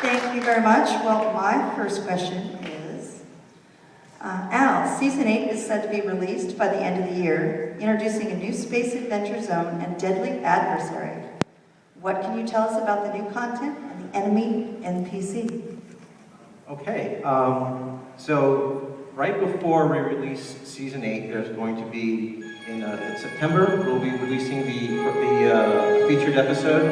Thank you very much. Well, my first question is, Al, Season 8 is said to be released by the end of the year, introducing a new space adventure zone and deadly adversary. What can you tell us about the new content and the enemy NPC? Okay, so right before we release Season 8, there's going to be, in September, we'll be releasing the featured episode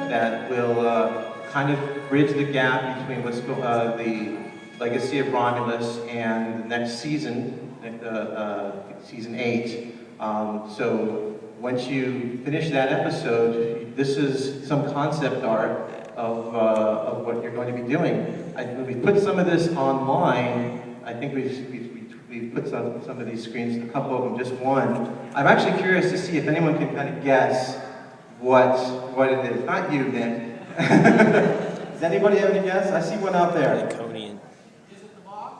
that will kind of bridge the gap between the legacy of Romulus and the next season, Season 8. So once you finish that episode, this is some concept art of what you're going to be doing. When we put some of this online, I think we've put some of these screens, a couple of them, just one. I'm actually curious to see if anyone can kind of guess what it is. Not you, Nick. Does anybody have any guess? I see one out there. Iconian. Is it the Voth?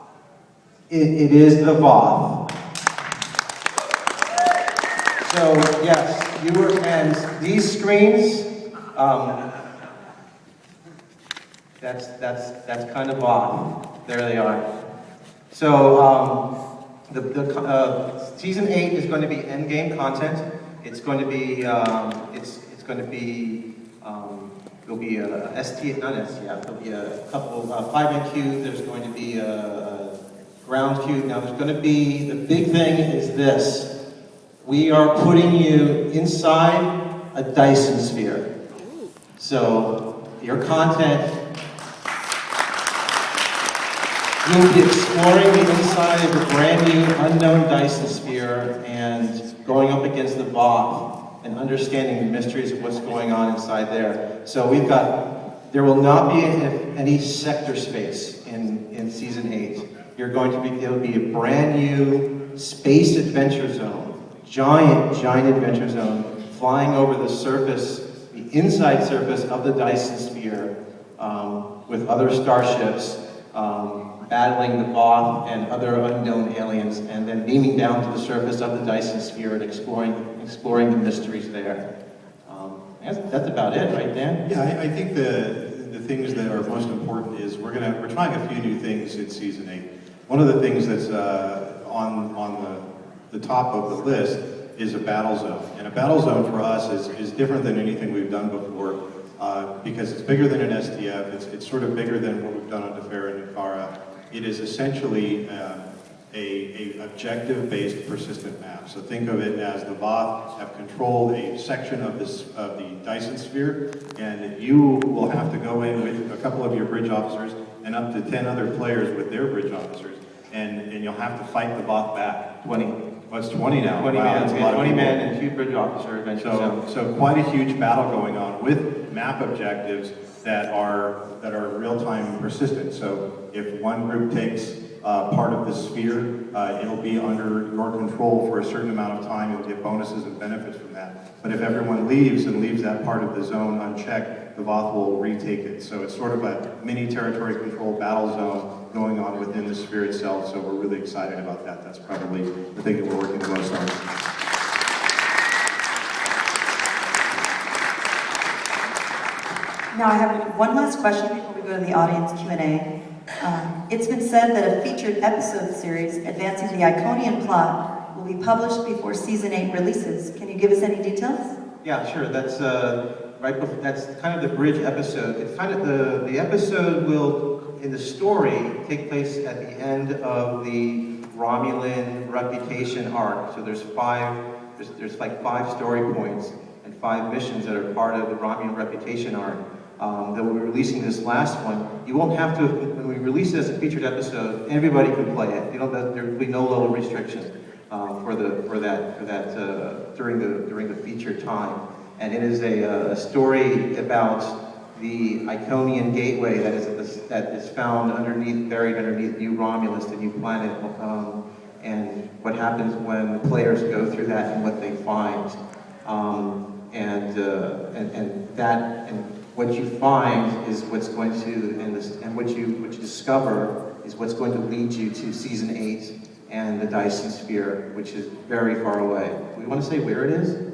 It is the Voth. So yes, and these screens, that's kind of Voth. There they are. So Season 8 is going to be endgame content. It's going to be there'll be there'll be a couple 5 cube. There's going to be a ground cube. Now there's going to be, the big thing is this. We are putting you inside a Dyson sphere. So your content, you'll be exploring the inside of a brand new unknown Dyson sphere and going up against the Voth and understanding the mysteries of what's going on inside there. So there will not be any sector space in Season 8. It'll be a brand new space adventure zone, giant adventure zone, flying over the inside surface of the Dyson sphere with other starships, battling the Voth and other unknown aliens, and then beaming down to the surface of the Dyson sphere and exploring the mysteries there. That's about it, right, Dan? Yeah, I think the things that are most important is we're trying a few new things in Season 8. One of the things that's on the top of the list is a battle zone. And a battle zone for us is different than anything we've done before because it's bigger than an STF. It's sort of bigger than what we've done on Defera and Nukara. It is essentially a objective-based persistent map. So think of it as the Voth have controlled a section of the Dyson sphere, and you will have to go in with a couple of your bridge officers and up to 10 other players with their bridge officers, and you'll have to fight the Voth back. 20. Well, it's 20 now. 20 wow, man, that's a lot of 20 people. man and 2 bridge officer adventures. So quite a huge battle going on with map objectives that are real-time persistent. So if one group takes part of the sphere, it'll be under your control for a certain amount of time. You'll get bonuses and benefits from that. But if everyone leaves that part of the zone unchecked, the Voth will retake it. So it's sort of a mini territory control battle zone going on within the sphere itself. So we're really excited about that. That's probably the thing that we're working the most on. Now I have one last question before we go to the audience Q&A. It's been said that a featured episode series advancing the Iconian plot will be published before Season 8 releases. Can you give us any details? Yeah, sure. That's that's kind of the bridge episode. It's kind of the episode will, in the story, take place at the end of the Romulan reputation arc. So there's like 5 story points and 5 missions that are part of the Romulan reputation arc. That we'll be releasing this last one. You won't have to, when we release it as a featured episode, everybody can play it. There will be no level restriction for that during the feature time. And it is a story about the Iconian gateway that is found buried underneath New Romulus, the new planet, and what happens when the players go through that and what they find, and what you find is what's going to, and what you discover is what's going to lead you to Season 8 and the Dyson Sphere, which is very far away. We want to say where it is?